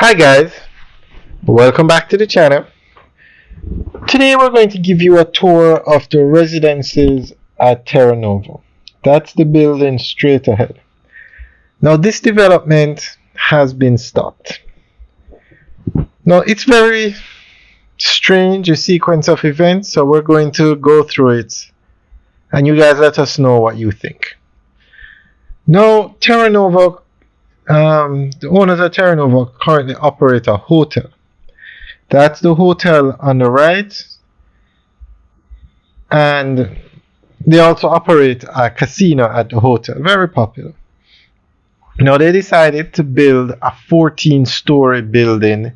Hi guys, welcome back to the channel. Today we're going to give you a tour of the residences at Terra. That's the building straight ahead. Now this development has been stopped. Now it's very strange, a sequence of events, so we're going to go through it and you guys let us know what you think. Now Terra, the owners of Terra currently operate a hotel. That's the hotel on the right, and they also operate a casino at the hotel, very popular. Now they decided to build a 14-story building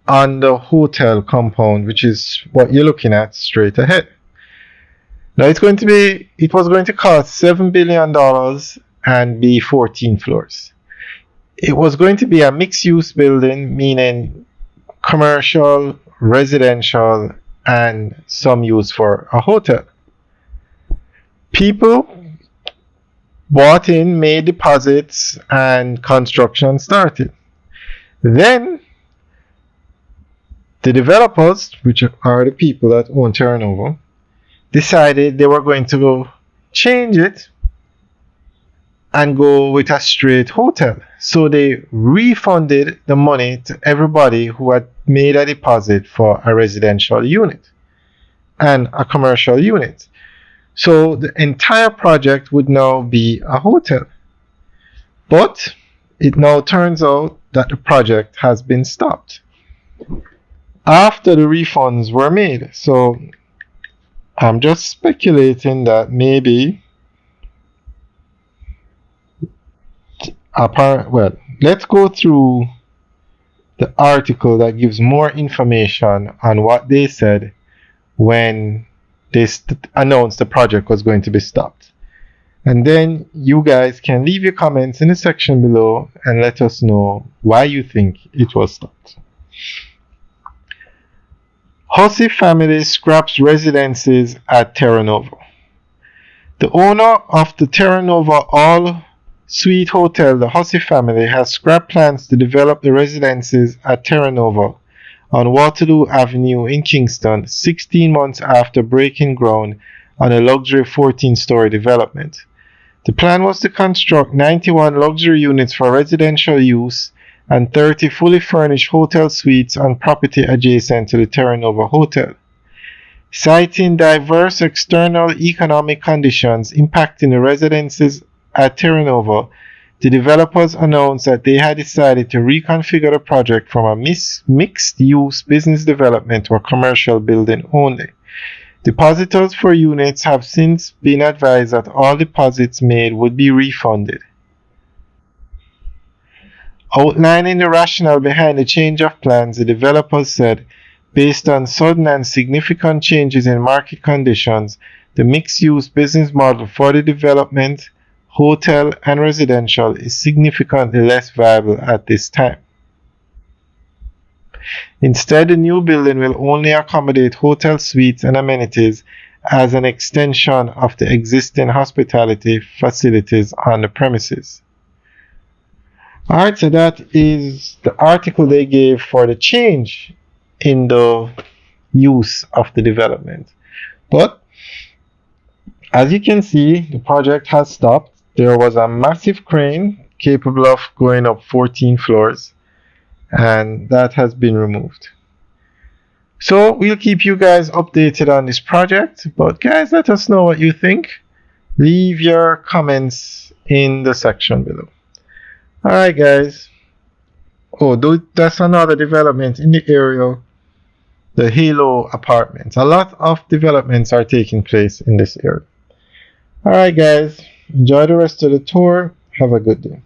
on the hotel compound, which is what you're looking at straight ahead. Now it was going to cost $7 billion and be 14 floors. It was going to be a mixed-use building, meaning commercial, residential, and some use for a hotel. People bought in, made deposits, and construction started. Then the developers, which are the people that own Terra, decided they were going to change it and go with a straight hotel. So they refunded the money to everybody who had made a deposit for a residential unit and a commercial unit. So the entire project would now be a hotel. But it now turns out that the project has been stopped after the refunds were made. So I'm just speculating that maybe let's go through the article that gives more information on what they said when they announced the project was going to be stopped. And then you guys can leave your comments in the section below and let us know why you think it was stopped. Hussey family scraps residences at Terra. The owner of the Terra all-suite hotel, the Hussey family, has scrapped plans to develop the residences at Terra on Waterloo Avenue in Kingston 16 months after breaking ground on a luxury 14-story development. The plan was to construct 91 luxury units for residential use and 30 fully furnished hotel suites on property adjacent to the Terra Hotel. Citing diverse external economic conditions impacting the residences at Terra, the developers announced that they had decided to reconfigure the project from a mixed-use business development to a commercial building only. Depositors for units have since been advised that all deposits made would be refunded. Outlining the rationale behind the change of plans, the developers said, based on sudden and significant changes in market conditions, the mixed-use business model for the development, hotel, and residential is significantly less viable at this time. Instead, the new building will only accommodate hotel suites and amenities as an extension of the existing hospitality facilities on the premises. Alright, so that is the article they gave for the change in the use of the development. But as you can see, the project has stopped. There was a massive crane capable of going up 14 floors, and that has been removed. So we'll keep you guys updated on this project, but guys, let us know what you think. Leave your comments in the section below. Alright guys. That's another development in the area, the Halo apartments. A lot of developments are taking place in this area. Alright guys, enjoy the rest of the tour. Have a good day.